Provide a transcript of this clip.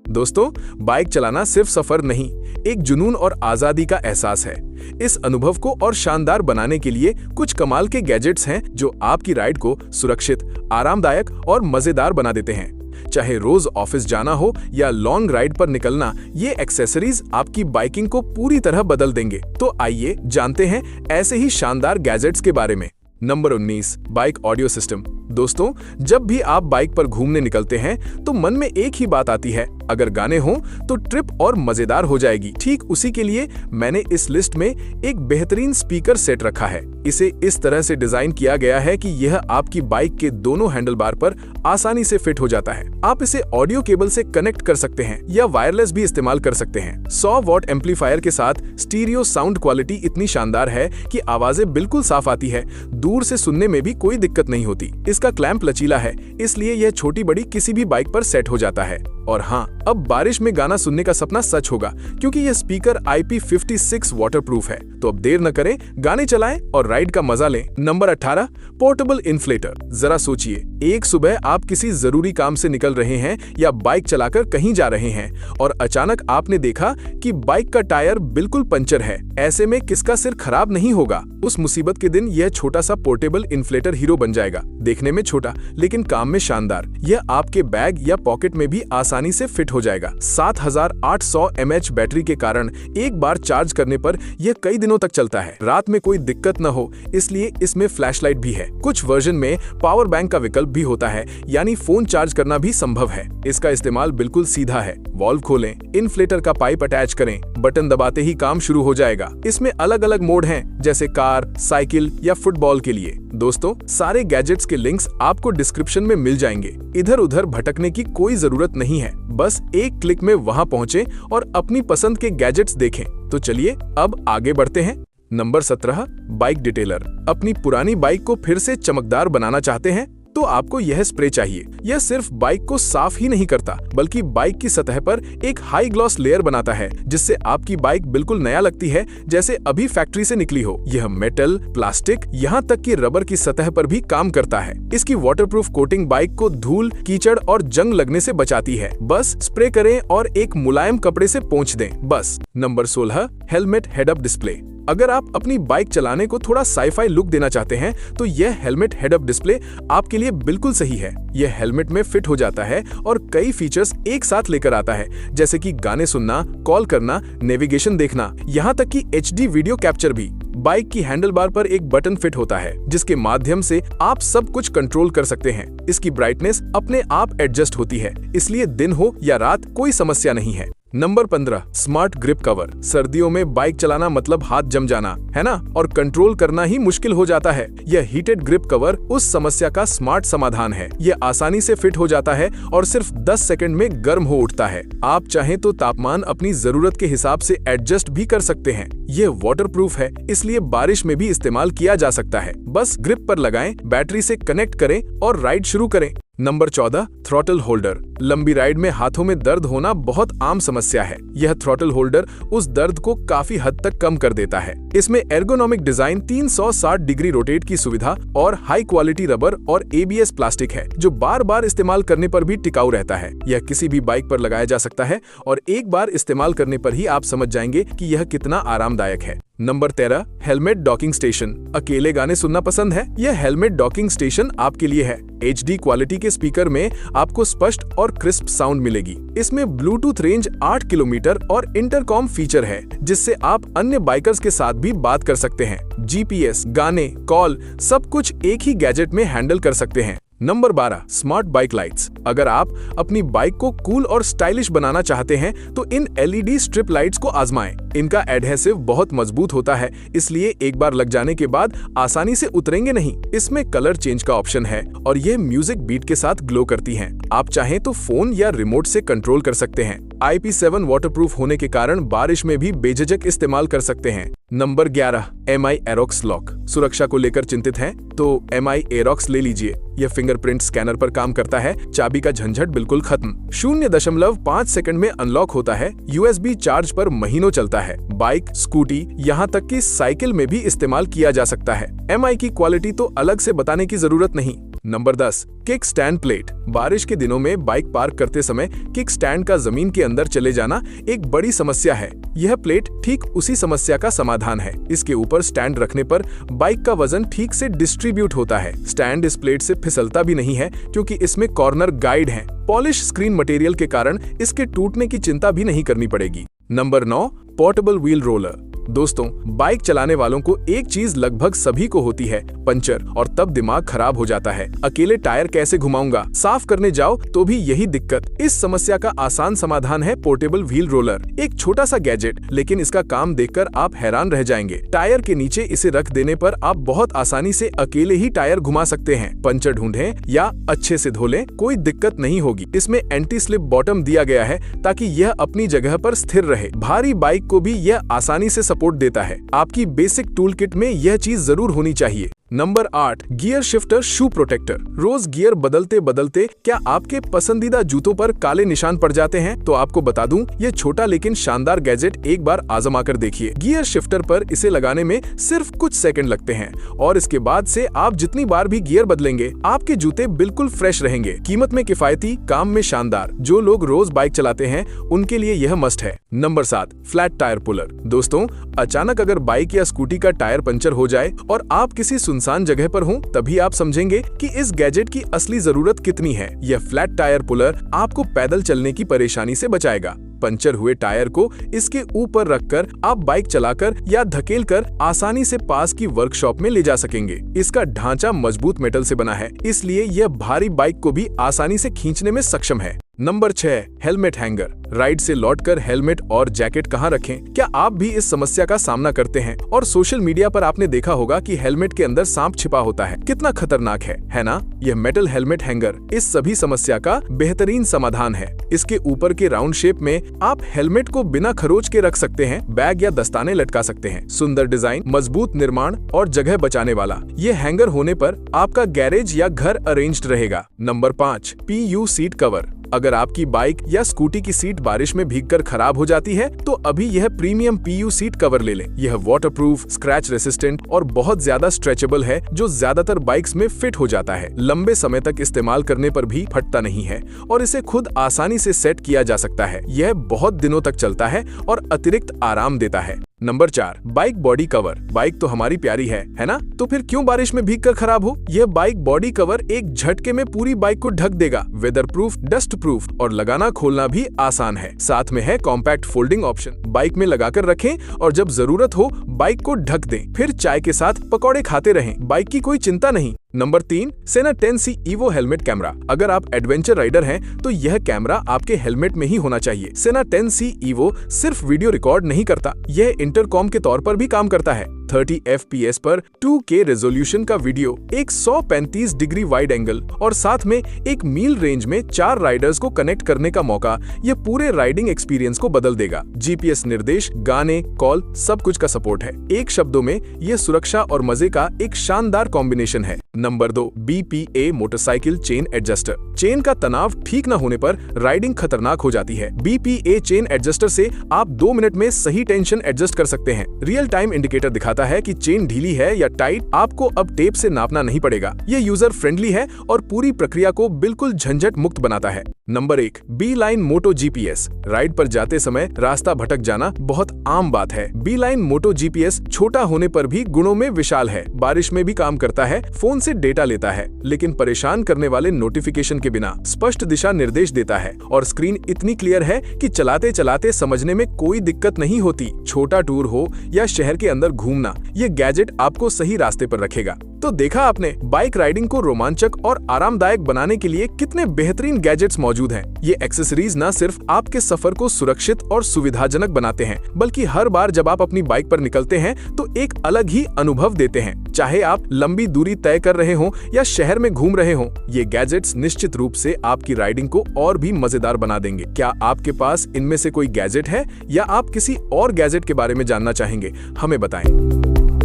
दोस्तों, बाइक चलाना सिर्फ सफर नहीं, एक जुनून और आजादी का एहसास है। इस अनुभव को और शानदार बनाने के लिए कुछ कमाल के गैजेट्स हैं जो आपकी राइड को सुरक्षित, आरामदायक और मजेदार बना देते हैं। चाहे रोज ऑफिस जाना हो या लॉन्ग राइड पर निकलना, ये एक्सेसरीज आपकी बाइकिंग को पूरी तरह बदल देंगे। तो आइए जानते हैं ऐसे ही शानदार गैजेट्स के बारे में। Number 19, bike audio system. दोस्तों, जब भी आप बाइक पर घूमने निकलते हैं तो मन में एक ही बात आती है, अगर गाने हों तो ट्रिप और मजेदार हो जाएगी। ठीक उसी के लिए मैंने इस लिस्ट में एक बेहतरीन स्पीकर सेट रखा है। इसे इस तरह से डिजाइन किया गया है कि यह आपकी बाइक के दोनों हैंडलबार पर आसानी से फिट हो जाता है। आप इसे ऑडियो केबल से कनेक्ट कर सकते हैं या वायरलेस भी इस्तेमाल कर सकते हैं। 100 वॉट एम्पलीफायर के साथ स्टीरियो साउंड क्वालिटी इतनी शानदार है कि आवाजें बिल्कुल साफ आती है, दूर से सुनने में भी कोई दिक्कत नहीं होती। इसका क्लैंप लचीला है, इसलिए यह छोटी बड़ी किसी भी बाइक पर सेट हो जाता है। और हाँ, अब बारिश में गाना सुनने का सपना सच होगा, क्योंकि यह स्पीकर IP56 वाटरप्रूफ है। तो अब देर न करें, गाने चलाएं और राइड का मजा लें। Number 18, portable inflator. जरा सोचिए, एक सुबह आप किसी जरूरी काम से निकल रहे हैं या बाइक चलाकर कहीं जा रहे हैं और अचानक आपने देखा कि बाइक का टायर बिल्कुल पंचर है। ऐसे में किसका सिर खराब नहीं होगा? उस मुसीबत के दिन यह छोटा सा पोर्टेबल इन्फ्लेटर हीरो बन जाएगा। देखने में छोटा लेकिन काम में शानदार। यह आपके बैग या पॉकेट में भी आसानी से फिट हो जाएगा। 7800 mAh बैटरी के कारण एक बार चार्ज करने पर यह कई दिनों तक चलता है। रात में कोई दिक्कत न हो, इसलिए इसमें फ्लैशलाइट भी है। कुछ वर्जन में पावर बैंक का विकल्प भी होता है, यानी फोन चार्ज करना भी संभव है। इसका इस्तेमाल बिल्कुल सीधा है। वॉल्व खोलें, इन्फ्लेटर का पाइप अटैच करें, बटन दबाते ही काम शुरू हो जाएगा। इसमें अलग अलग मोड हैं, जैसे कार, साइकिल या फुटबॉल के लिए। दोस्तों, सारे गैजेट्स के लिंक्स आपको डिस्क्रिप्शन में मिल जाएंगे। इधर उधर भटकने की कोई जरूरत नहीं है, बस एक क्लिक में वहां पहुंचें और अपनी पसंद के गैजेट्स देखें। तो चलिए अब आगे बढ़ते हैं। Number 17, bike detailer. अपनी पुरानी बाइक को फिर से चमकदार बनाना चाहते हैं तो आपको यह स्प्रे चाहिए। यह सिर्फ बाइक को साफ ही नहीं करता, बल्कि बाइक की सतह पर एक हाई ग्लॉस लेयर बनाता है, जिससे आपकी बाइक बिल्कुल नया लगती है, जैसे अभी फैक्ट्री से निकली हो। यह मेटल, प्लास्टिक, यहाँ तक कि रबर की सतह पर भी काम करता है। इसकी वाटरप्रूफ कोटिंग बाइक को धूल, कीचड़ और जंग लगने से बचाती है। बस स्प्रे करें और एक मुलायम कपड़े से पोंछ दें, बस। Number 16, helmet head up display. अगर आप अपनी बाइक चलाने को थोड़ा साईफाई लुक देना चाहते हैं तो यह हेलमेट हेड अप डिस्प्ले आपके लिए बिल्कुल सही है। यह हेलमेट में फिट हो जाता है और कई फीचर्स एक साथ लेकर आता है, जैसे कि गाने सुनना, कॉल करना, नेविगेशन देखना, यहाँ तक कि HD वीडियो कैप्चर भी। बाइक की हैंडलबार पर एक बटन फिट होता है, जिसके माध्यम से आप सब कुछ कंट्रोल कर सकते हैं। इसकी ब्राइटनेस अपने आप एडजस्ट होती है, इसलिए दिन हो या रात कोई समस्या नहीं है। Number 15, smart grip cover. सर्दियों में बाइक चलाना मतलब हाथ जम जाना, है ना? और कंट्रोल करना ही मुश्किल हो जाता है। यह हीटेड ग्रिप कवर उस समस्या का स्मार्ट समाधान है। यह आसानी से फिट हो जाता है और सिर्फ 10 सेकंड में गर्म हो उठता है। आप चाहें तो तापमान अपनी जरूरत के हिसाब से एडजस्ट भी कर सकते हैं। यह वाटरप्रूफ है, इसलिए बारिश में भी इस्तेमाल किया जा सकता है। बस ग्रिप पर लगाएं, बैटरी से कनेक्ट करें और राइड शुरू करें। Number 14, throttle holder. लंबी राइड में हाथों में दर्द होना बहुत आम समस्या है। यह थ्रॉटल होल्डर उस दर्द को काफी हद तक कम कर देता है। इसमें एर्गोनॉमिक डिजाइन, 360 डिग्री रोटेट की सुविधा और हाई क्वालिटी रबर और ABS प्लास्टिक है, जो बार बार इस्तेमाल करने पर भी टिकाऊ रहता है। यह किसी भी बाइक पर लगाया जा सकता है और एक बार इस्तेमाल करने पर ही आप समझ जाएंगे कि यह कितना आरामदायक है। Number 13, helmet docking station. अकेले गाने सुनना पसंद है? यह हेलमेट डॉकिंग स्टेशन आपके लिए है। HD क्वालिटी के स्पीकर में आपको स्पष्ट और क्रिस्प साउंड मिलेगी। इसमें ब्लूटूथ रेंज 8 किलोमीटर और इंटरकॉम फीचर है, जिससे आप अन्य बाइकर्स के साथ भी बात कर सकते हैं। GPS, गाने, कॉल, सब कुछ एक ही गैजेट में हैंडल कर सकते हैं। Number 12, smart bike lights. अगर आप अपनी बाइक को कूल और स्टाइलिश बनाना चाहते हैं तो इन LED स्ट्रिप लाइट्स को आजमाएं। इनका एडहेसिव बहुत मजबूत होता है, इसलिए एक बार लग जाने के बाद आसानी से उतरेंगे नहीं। इसमें कलर चेंज का ऑप्शन है और ये म्यूजिक बीट के साथ ग्लो करती हैं। आप चाहें तो फोन या रिमोट से कंट्रोल कर सकते हैं। IP7 वाटरप्रूफ होने के कारण बारिश में भी बेझिझक इस्तेमाल कर सकते हैं। Number 11, MI Aerox lock. सुरक्षा को लेकर चिंतित हैं तो MI Aerox ले लीजिए। यह फिंगरप्रिंट स्कैनर पर काम करता है, चाबी का झंझट बिल्कुल खत्म। 0.5 सेकंड में अनलॉक होता है। USB चार्ज पर महीनों चलता है। बाइक, स्कूटी, यहाँ तक कि साइकिल में भी इस्तेमाल किया जा सकता है। MI की क्वालिटी तो अलग से बताने की जरूरत नहीं। Number 10, kick stand plate. बारिश के दिनों में बाइक पार्क करते समय किक स्टैंड का जमीन के अंदर चले जाना एक बड़ी समस्या है। यह प्लेट ठीक उसी समस्या का समाधान है। इसके ऊपर स्टैंड रखने पर बाइक का वजन ठीक से डिस्ट्रीब्यूट होता है। स्टैंड इस प्लेट से फिसलता भी नहीं है क्योंकि इसमें कॉर्नर गाइड है। पॉलिश स्क्रीन मटेरियल के कारण इसके टूटने की चिंता भी नहीं करनी पड़ेगी। Number 9, portable wheel roller. दोस्तों, बाइक चलाने वालों को एक चीज लगभग सभी को होती है, पंचर, और तब दिमाग खराब हो जाता है। अकेले टायर कैसे घुमाऊंगा, साफ करने जाओ तो भी यही दिक्कत। इस समस्या का आसान समाधान है पोर्टेबल व्हील रोलर। एक छोटा सा गैजेट, लेकिन इसका काम देखकर आप हैरान रह जाएंगे। टायर के नीचे इसे रख देने पर आप बहुत आसानी से अकेले ही टायर घुमा सकते हैं। पंचर ढूंढें या अच्छे से धो लें, कोई दिक्कत नहीं होगी। इसमें एंटी स्लिप बॉटम दिया गया है ताकि यह अपनी जगह पर स्थिर रहे। भारी बाइक को भी यह आसानी से सपोर्ट देता है। आपकी बेसिक टूल किट में यह चीज जरूर होनी चाहिए। नंबर 8, गियर शिफ्टर शू प्रोटेक्टर। रोज गियर बदलते बदलते क्या आपके पसंदीदा जूतों पर काले निशान पड़ जाते हैं? तो आपको बता दूं, ये छोटा लेकिन शानदार गैजेट एक बार आजमा कर देखिए। गियर शिफ्टर पर इसे लगाने में सिर्फ कुछ सेकंड लगते हैं और इसके बाद से आप जितनी बार भी गियर बदलेंगे आपके जूते बिल्कुल फ्रेश रहेंगे। कीमत में किफायती, काम में शानदार। जो लोग रोज बाइक चलाते हैं उनके लिए यह मस्ट है। Number 7, flat tyre puller. दोस्तों, अचानक अगर बाइक या स्कूटी का टायर पंचर हो जाए और आप किसी सुनसान जगह पर हों, तभी आप समझेंगे कि इस गैजेट की असली जरूरत कितनी है। यह फ्लैट टायर पुलर आपको पैदल चलने की परेशानी से बचाएगा। पंचर हुए टायर को इसके ऊपर रखकर आप बाइक चलाकर या धकेलकर आसानी से पास की वर्कशॉप में ले जा सकेंगे। इसका ढांचा मजबूत मेटल से बना है, इसलिए यह भारी बाइक को भी आसानी से खींचने में सक्षम है। Number 6, helmet hanger. राइड से लौटकर हेलमेट और जैकेट कहाँ रखें? क्या आप भी इस समस्या का सामना करते हैं? और सोशल मीडिया पर आपने देखा होगा कि हेलमेट के अंदर सांप छिपा होता है। कितना खतरनाक है ना? यह मेटल हेलमेट हैंगर इस सभी समस्या का बेहतरीन समाधान है। इसके ऊपर के राउंड शेप में आप हेलमेट को बिना खरोच के रख सकते हैं, बैग या दस्ताने लटका सकते हैं। सुंदर डिजाइन, मजबूत निर्माण और जगह बचाने वाला। ये हैंगर होने पर आपका गैरेज या घर अरेंज्ड रहेगा। Number 5, PU seat cover. अगर आपकी बाइक या स्कूटी की सीट बारिश में भीगकर खराब हो जाती है तो अभी यह प्रीमियम PU सीट कवर ले लें। यह वाटरप्रूफ, स्क्रैच रेसिस्टेंट और बहुत ज्यादा स्ट्रेचेबल है, जो ज्यादातर बाइक्स में फिट हो जाता है। लंबे समय तक इस्तेमाल करने पर भी फटता नहीं है और इसे खुद आसानी से सेट किया जा सकता है। यह बहुत दिनों तक चलता है और अतिरिक्त आराम देता है। Number 4, bike body cover. Bike तो हमारी प्यारी है ना? तो फिर क्यों बारिश में भीगकर खराब हो? यह बाइक बॉडी कवर एक झटके में पूरी बाइक को ढक देगा। वेदर प्रूफ, डस्ट प्रूफ और लगाना खोलना भी आसान है। साथ में है कॉम्पैक्ट फोल्डिंग ऑप्शन। बाइक में लगाकर रखें और जब जरूरत हो बाइक को ढक दें। फिर चाय के साथ पकौड़े खाते रहें। बाइक की कोई चिंता नहीं। नंबर 3, सेना 10C EVO हेलमेट कैमरा। अगर आप एडवेंचर राइडर हैं तो यह कैमरा आपके हेलमेट में ही होना चाहिए। सेना 10C EVO सिर्फ वीडियो रिकॉर्ड नहीं करता, यह इंटरकॉम के तौर पर भी काम करता है। 30 FPS पर 2K रेजोल्यूशन का वीडियो, एक 135 डिग्री वाइड एंगल और साथ में एक मील रेंज में 4 राइडर्स को कनेक्ट करने का मौका, यह पूरे राइडिंग एक्सपीरियंस को बदल देगा। GPS निर्देश, गाने, कॉल, सब कुछ का सपोर्ट है। एक शब्दों में यह सुरक्षा और मजे का एक शानदार कॉम्बिनेशन है। Number 2, BPA motorcycle chain adjuster. Chain का तनाव ठीक न होने पर राइडिंग खतरनाक हो जाती है। BPA चेन एडजस्टर से आप 2 मिनट में सही टेंशन एडजस्ट कर सकते हैं। रियल टाइम इंडिकेटर दिखाता है कि चेन ढीली है या टाइट। आपको अब टेप से नापना नहीं पड़ेगा। ये यूजर फ्रेंडली है और पूरी प्रक्रिया को बिल्कुल झंझट मुक्त बनाता है। नंबर 1, B-Line मोटो GPS। राइड पर जाते समय रास्ता भटक जाना बहुत आम बात है। B-Line मोटो GPS छोटा होने पर भी गुणों में विशाल है। बारिश में भी काम करता है, फोन से डेटा लेता है, लेकिन परेशान करने वाले नोटिफिकेशन के बिना स्पष्ट दिशा निर्देश देता है और स्क्रीन इतनी क्लियर है कि चलाते चलाते समझने में कोई दिक्कत नहीं होती। छोटा टूर हो या शहर के अंदर घूमना, ये गैजेट आपको सही रास्ते पर रखेगा। तो देखा आपने, बाइक राइडिंग को रोमांचक और आरामदायक बनाने के लिए कितने बेहतरीन गैजेट्स मौजूद हैं। ये एक्सेसरीज न सिर्फ आपके सफर को सुरक्षित और सुविधाजनक बनाते हैं, बल्कि हर बार जब आप अपनी बाइक पर निकलते हैं तो एक अलग ही अनुभव देते हैं। चाहे आप लंबी दूरी तय कर रहे हों या शहर में घूम रहे हों, ये गैजेट्स निश्चित रूप से आपकी राइडिंग को और भी मजेदार बना देंगे। क्या आपके पास इनमें से कोई गैजेट है या आप किसी और गैजेट के बारे में जानना चाहेंगे? हमें बताएं।